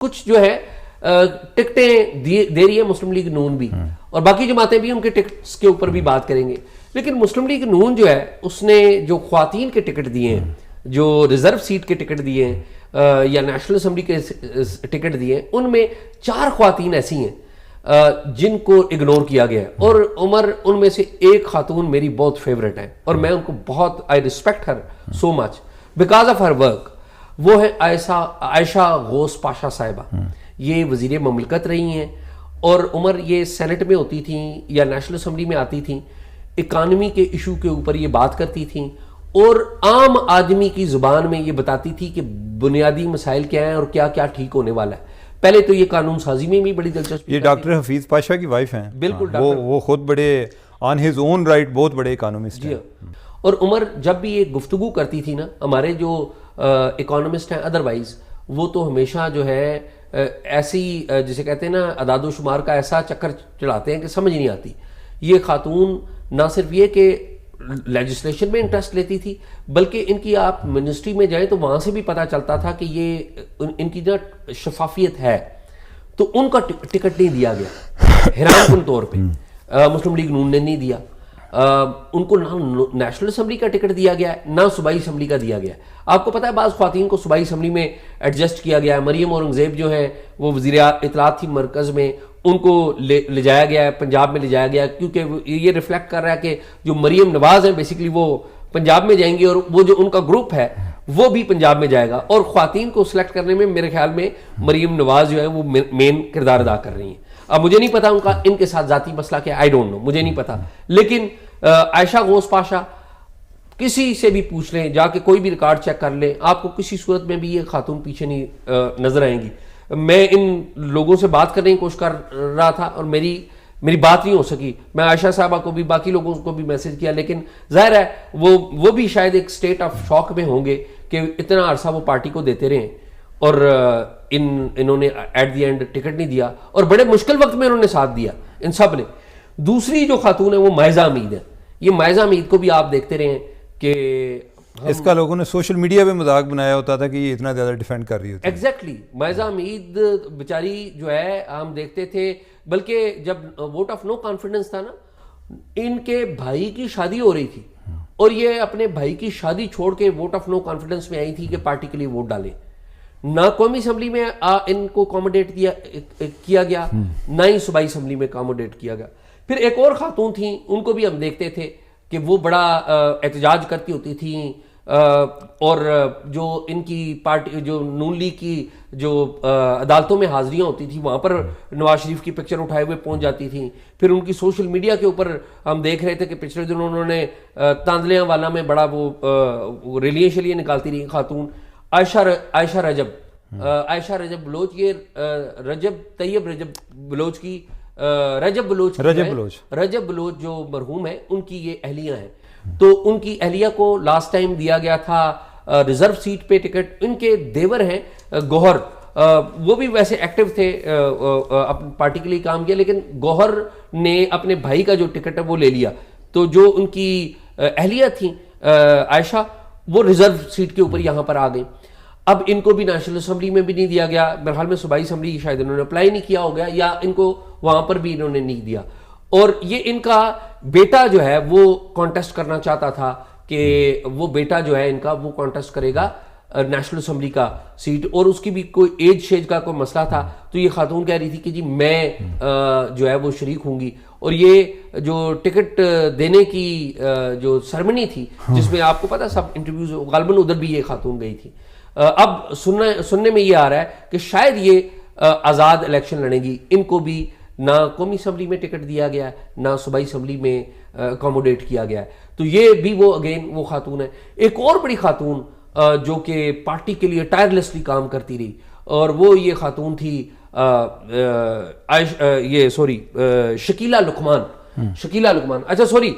کچھ جو ہے ٹکٹیں دے رہی ہے مسلم لیگ نون بھی، اور باقی جماعتیں بھی ان کے ٹکٹس کے اوپر بھی بات کریں گے. لیکن مسلم لیگ نون جو ہے اس نے جو خواتین کے ٹکٹ دیے ہیں، جو ریزرو سیٹ کے ٹکٹ دیے ہیں یا نیشنل اسمبلی کے ٹکٹ دیے ہیں، ان میں 4 خواتین ایسی ہیں جن کو اگنور کیا گیا ہے. اور عمر ان میں سے ایک خاتون میری بہت فیوریٹ ہیں، اور میں ان کو بہت I respect Hare so much because of her work. وہ ہے عائشہ غوث پاشا صاحبہ. یہ وزیر مملکت رہی ہیں، اور عمر یہ سینٹ میں ہوتی تھیں یا نیشنل اسمبلی میں آتی تھیں، اکانومی کے ایشو کے اوپر یہ بات کرتی تھیں، اور عام آدمی کی زبان میں یہ بتاتی تھی کہ بنیادی مسائل کیا ہیں اور کیا کیا ٹھیک ہونے والا ہے. پہلے تو یہ قانون سازی میں بھی بڑی دلچسپی. یہ ڈاکٹر حفیظ پاشا کی وائف ہیں. بالکل. وہ خود بڑے آن ہز اون رائٹ بہت بڑے اکانومسٹ ہیں. اور عمر جب بھی یہ گفتگو کرتی تھی نا، ہمارے جو اکانومسٹ ہیں ادروائز، وہ تو ہمیشہ جو ہے ایسی جسے کہتے ہیں نا اعداد و شمار کا ایسا چکر چلاتے ہیں کہ سمجھ نہیں آتی. یہ خاتون نہ صرف یہ کہ لیجسلیشن میں انٹرسٹ لیتی تھی، بلکہ ان کی آپ منسٹری میں جائیں تو وہاں سے بھی پتہ چلتا تھا کہ یہ ان کی جو شفافیت ہے. تو ان کا ٹکٹ نہیں دیا گیا حیران کن طور پہ. مسلم لیگ نون نے نہیں دیا. ان کو نہ نیشنل اسمبلی کا ٹکٹ دیا گیا ہے، نہ صوبائی اسمبلی کا دیا گیا ہے. آپ کو پتہ ہے بعض خواتین کو صوبائی اسمبلی میں ایڈجسٹ کیا گیا ہے. مریم اورنگزیب جو ہیں وہ وزیر اطلاعات تھی مرکز میں، ان کو لے جایا گیا ہے، پنجاب میں لے جایا گیا ہے، کیونکہ یہ ریفلیکٹ کر رہا ہے کہ جو مریم نواز ہیں بیسیکلی وہ پنجاب میں جائیں گی، اور وہ جو ان کا گروپ ہے وہ بھی پنجاب میں جائے گا. اور خواتین کو سلیکٹ کرنے میں میرے خیال میں مریم نواز جو ہے وہ مین کردار ادا کر رہی ہیں. اب مجھے نہیں پتا ان کے ساتھ ذاتی مسئلہ کیا، آئی ڈونٹ نو، مجھے نہیں پتا. لیکن عائشہ غوث پاشا کسی سے بھی پوچھ لیں، جا کے کوئی بھی ریکارڈ چیک کر لیں، آپ کو کسی صورت میں بھی یہ خاتون پیچھے نہیں نظر آئیں گی. میں ان لوگوں سے بات کرنے کی کوشش کر رہا تھا اور میری بات نہیں ہو سکی. میں عائشہ صاحبہ کو بھی باقی لوگوں کو بھی میسج کیا، لیکن ظاہر ہے وہ بھی شاید ایک سٹیٹ آف شاک میں ہوں گے کہ اتنا عرصہ وہ پارٹی کو دیتے رہے اور انہوں نے ایٹ دی اینڈ ٹکٹ نہیں دیا، اور بڑے مشکل وقت میں انہوں نے ساتھ دیا ان سب نے. دوسری جو خاتون ہے وہ مائزہ امید ہے. یہ مائزہ امید کو بھی آپ دیکھتے رہے کہ اس کا لوگوں نے سوشل میڈیا پہ مذاق بنایا ہوتا تھا کہ یہ اتنا زیادہ ڈیفینڈ کر رہی ہوتی ہے. ایگزیکٹلی. مائزہ امید بیچاری جو ہے ہم دیکھتے تھے، بلکہ جب ووٹ آف نو کانفیڈنس تھا نا، ان کے بھائی کی شادی ہو رہی تھی اور یہ اپنے بھائی کی شادی چھوڑ کے ووٹ آف نو کانفیڈنس میں آئی تھی کہ پارٹی کے لیے ووٹ ڈالیں. نہ قومی اسمبلی میں ان کو اکوموڈیٹ کیا گیا، نہ ہی صوبائی اسمبلی میں اکوموڈیٹ کیا گیا. پھر ایک اور خاتون تھیں، ان کو بھی ہم دیکھتے تھے کہ وہ بڑا احتجاج کرتی ہوتی تھیں، اور جو ان کی پارٹی جو نون لیگ کی جو عدالتوں میں حاضریاں ہوتی تھیں وہاں پر نواز شریف کی پکچر اٹھائے ہوئے پہنچ جاتی تھیں. پھر ان کی سوشل میڈیا کے اوپر ہم دیکھ رہے تھے کہ پچھلے دنوں انہوں نے تاندلیاں والا میں بڑا وہ ریلیاں شلیاں نکالتی رہی خاتون. عائشہ رجب بلوچ، یہ رجب بلوچ کی رجب بلوچ جو مرحوم ہے ان کی یہ اہلیہ ہیں. تو ان کی اہلیہ کو لاسٹ ٹائم دیا گیا تھا ریزرو سیٹ پہ ٹکٹ. ان کے دیور ہیں گوہر، وہ بھی ویسے ایکٹیو تھے، اپنی پارٹی کے لیے کام کیا، لیکن گوہر نے اپنے بھائی کا جو ٹکٹ ہے وہ لے لیا. تو جو ان کی اہلیہ تھیں عائشہ، وہ ریزرو سیٹ کے اوپر یہاں پر آ گئی. اب ان کو بھی نیشنل اسمبلی میں بھی نہیں دیا گیا، میرے خیال میں صوبائی اسمبلی شاید انہوں نے اپلائی نہیں کیا ہو گیا، یا ان کو وہاں پر بھی انہوں نے نہیں دیا. اور یہ ان کا بیٹا جو ہے وہ کانٹیسٹ کرنا چاہتا تھا کہ وہ بیٹا جو ہے ان کا وہ کانٹیسٹ کرے گا نیشنل اسمبلی کا سیٹ، اور اس کی بھی کوئی ایج شیج کا کوئی مسئلہ تھا. تو یہ خاتون کہہ رہی تھی کہ جی میں جو ہے وہ شریک ہوں گی. اور یہ جو ٹکٹ دینے کی جو سرمنی تھی جس میں آپ کو پتا سب انٹرویوز غالباً ادھر بھی یہ خاتون گئی تھی. اب سننے میں یہ آ رہا ہے کہ شاید یہ آزاد الیکشن لڑیں گی. ان کو بھی نہ قومی اسمبلی میں ٹکٹ دیا گیا ہے، نہ صوبائی اسمبلی میں اکوموڈیٹ کیا گیا ہے. تو یہ بھی وہ خاتون ہے. ایک اور بڑی خاتون جو کہ پارٹی کے لیے ٹائرلیسلی کام کرتی رہی، اور وہ یہ خاتون تھی شکیلہ لقمان. اچھا سوری،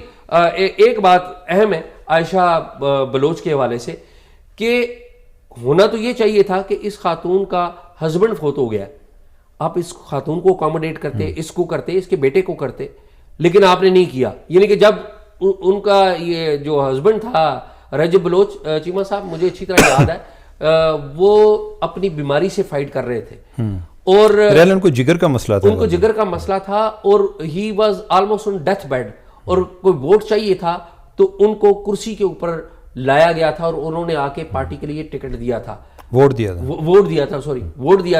ایک بات اہم ہے عائشہ بلوچ کے حوالے سے کہ ہونا تو یہ چاہیے تھا کہ اس خاتون کا ہسبینڈ فوت ہو گیا، آپ اس خاتون کو اکوموڈیٹ کرتے، اس کو کرتے، اس کے بیٹے کو کرتے، لیکن آپ نے نہیں کیا. یعنی کہ جب ان کا یہ جو ہسبینڈ تھا رجب بلوچ، چیمہ صاحب مجھے اچھی طرح یاد ہے وہ اپنی بیماری سے فائٹ کر رہے تھے اور ان کو جگر کا مسئلہ تھا, ان کو جگر کا مسئلہ تھا اور he was almost on death bed, اور کوئی ووٹ چاہیے تھا تو ان کو کرسی کے اوپر لایا گیا تھا اور انہوں نے آ کے پارٹی کے لیے ٹکٹ دیا تھا, ووٹ دیا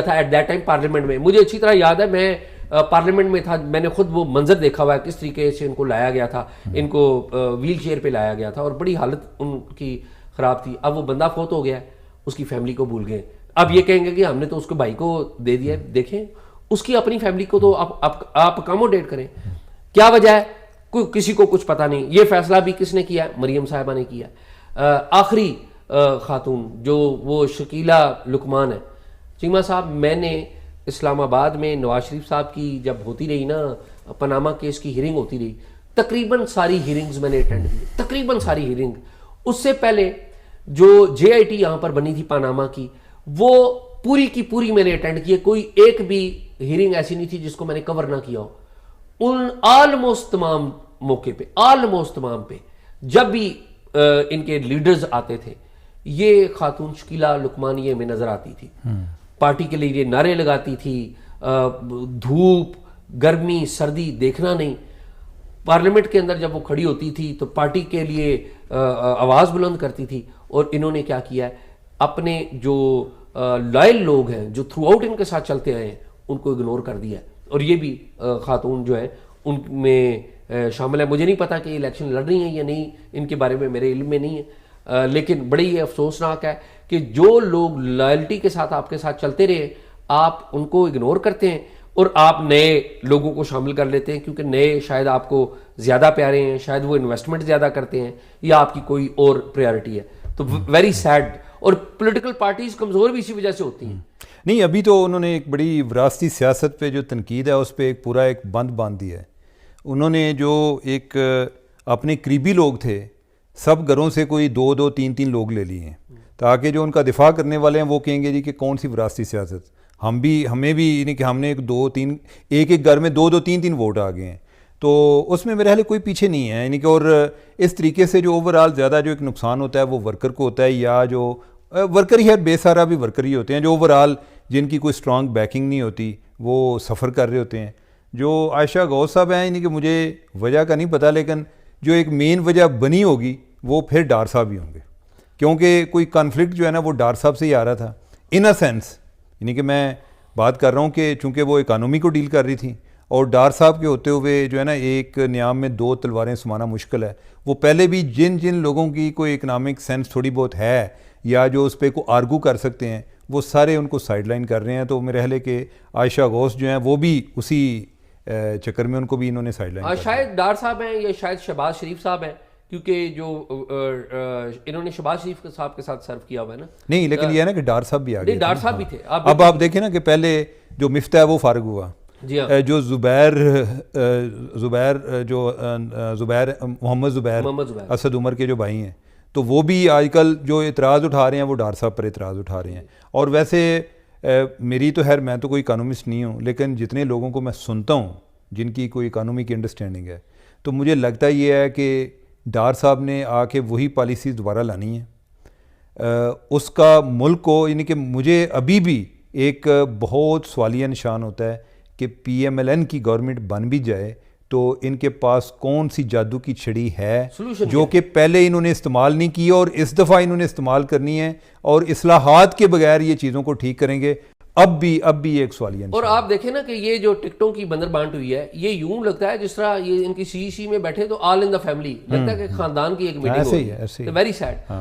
تھا ایٹ دیٹ ٹائم پارلیمنٹ میں. مجھے اچھی طرح یاد ہے, میں پارلیمنٹ میں تھا, میں نے خود وہ منظر دیکھا ہوا ہے کس طریقے سے ان کو لایا گیا تھا, ان کو ویل چیئر پہ لایا گیا تھا اور بڑی حالت ان کی خراب تھی. اب وہ بندہ فوت ہو گیا, اس کی فیملی کو بھول گئے. اب یہ کہیں گے کہ ہم نے تو اس کو بھائی کو دے دیا. دیکھیں اس کی اپنی فیملی کو تو آپ اکاموڈیٹ کریں. کیا وجہ ہے, کسی کو کچھ پتا نہیں. یہ فیصلہ بھی کس نے کیا ہے, مریم صاحبہ نے کیا. آخری خاتون جو وہ شکیلہ لقمان ہے. چیمہ صاحب, میں نے اسلام آباد میں نواز شریف صاحب کی جب ہوتی رہی نا پاناما کیس کی ہیرنگ ہوتی رہی, تقریباً ساری ہیرنگز میں نے اٹینڈ کی, تقریباً ساری ہیرنگ. اس سے پہلے جو جے آئی ٹی یہاں پر بنی تھی پاناما کی, وہ پوری کی پوری میں نے اٹینڈ کی ہے. کوئی ایک بھی ہیرنگ ایسی نہیں تھی جس کو میں نے کور نہ کیا ہو. ان آلموسٹ تمام موقع پہ, آلموسٹ تمام پہ جب بھی ان کے لیڈرز آتے تھے, یہ خاتون شکیلہ لقمان یہ میں نظر آتی تھی. پارٹی کے لیے نعرے لگاتی تھی, دھوپ گرمی سردی دیکھنا نہیں. پارلیمنٹ کے اندر جب وہ کھڑی ہوتی تھی تو پارٹی کے لیے آواز بلند کرتی تھی. اور انہوں نے کیا کیا ہے, اپنے جو لائل لوگ ہیں جو تھرو آؤٹ ان کے ساتھ چلتے آئے ہیں ان کو اگنور کر دیا ہے. اور یہ بھی خاتون جو ہے ان میں شامل ہے. مجھے نہیں پتا کہ الیکشن لڑ رہی ہیں یا نہیں, ان کے بارے میں میرے علم میں نہیں ہے, لیکن بڑی افسوسناک ہے کہ جو لوگ لائلٹی کے ساتھ آپ کے ساتھ چلتے رہے آپ ان کو اگنور کرتے ہیں اور آپ نئے لوگوں کو شامل کر لیتے ہیں کیونکہ نئے شاید آپ کو زیادہ پیارے ہیں, شاید وہ انویسٹمنٹ زیادہ کرتے ہیں یا آپ کی کوئی اور پریارٹی ہے. تو ویری سیڈ. اور پولیٹیکل پارٹیز کمزور بھی اسی وجہ سے ہوتی ہیں. نہیں, ابھی تو انہوں نے ایک بڑی وراثتی سیاست پہ جو تنقید ہے اس پہ ایک پورا ایک بند باندھ دیا ہے. انہوں نے جو ایک اپنے قریبی لوگ تھے سب گھروں سے کوئی 2-3 لوگ لے لیے ہیں تاکہ جو ان کا دفاع کرنے والے ہیں وہ کہیں گے جی کہ کون سی وراثتی سیاست, ہمیں بھی یعنی کہ ہم نے ایک گھر میں 2-3 ووٹ آ گئے ہیں. تو اس میں میرے خیال کوئی پیچھے نہیں ہے یعنی کہ. اور اس طریقے سے جو اوور آل زیادہ جو ایک نقصان ہوتا ہے وہ ورکر کو ہوتا ہے, یا جو ورکر ہی ہے, بے سارا بھی ورکر ہی ہوتے ہیں جو اوور آل جن کی کوئی اسٹرانگ بیکنگ نہیں ہوتی وہ سفر کر رہے ہوتے ہیں. جو عائشہ غوث صاحب ہیں یعنی کہ مجھے وجہ کا نہیں پتہ, لیکن جو ایک مین وجہ بنی ہوگی وہ پھر ڈار صاحب ہی ہوں گے, کیونکہ کوئی کانفلکٹ جو ہے نا وہ ڈار صاحب سے ہی آ رہا تھا ان اے سینس. یعنی کہ میں بات کر رہا ہوں کہ چونکہ وہ اکانومی کو ڈیل کر رہی تھیں اور ڈار صاحب کے ہوتے ہوئے جو ہے نا ایک نیام میں 2 تلواریں سمانا مشکل ہے. وہ پہلے بھی جن لوگوں کی کوئی اکنامک سینس تھوڑی بہت ہے یا جو اس پہ کو آرگو کر سکتے ہیں وہ سارے ان کو سائڈ لائن کر رہے ہیں. تو میرے خیال ہے کہ عائشہ غوث جو ہیں وہ بھی اسی چکر میں ان کو بھی انہوں نے سائڈ لائن. شاید ڈار صاحب ہیں یا شاید شہباز شریف صاحب ہیں, کیونکہ جو انہوں نے شہباز شریف صاحب کے ساتھ سرو کیا ہوا ہے نا. نہیں, لیکن یہ ہے نا کہ ڈار صاحب بھی آ گئے, ڈار صاحب بھی تھے. اب آپ دیکھیں نا کہ پہلے جو مفتہ ہے وہ فارغ ہوا, جو محمد زبیر اسد عمر کے جو بھائی ہیں تو وہ بھی آج کل جو اعتراض اٹھا رہے ہیں وہ ڈار صاحب پر اعتراض اٹھا رہے ہیں. اور ویسے میری تو خیر میں تو کوئی اکانومسٹ نہیں ہوں, لیکن جتنے لوگوں کو میں سنتا ہوں جن کی کوئی اکانومی کی انڈرسٹینڈنگ ہے تو مجھے لگتا یہ ہے کہ ڈار صاحب نے آ کے وہی پالیسیز دوبارہ لانی ہے. اس کا ملک کو یعنی کہ مجھے ابھی بھی ایک بہت سوالیہ نشان ہوتا ہے کہ پی ایم ایل این کی گورنمنٹ بن بھی جائے تو ان کے پاس کون سی جادو کی چھڑی ہے جو کہ پہلے انہوں نے استعمال نہیں کی اور اس دفعہ انہوں نے استعمال کرنی ہے, اور اصلاحات کے بغیر یہ چیزوں کو ٹھیک کریں گے. اب بھی ایک سوالیہ. اور آپ دیکھیں نا کہ یہ جو ٹکٹوں کی بندر بانٹ ہوئی ہے یہ یوں لگتا ہے جس طرح یہ ان کی سی میں بیٹھے تو آل ان دا فیملی لگتا ہے کہ خاندان کی ایک میٹنگ ہو رہی ہے. Very sad.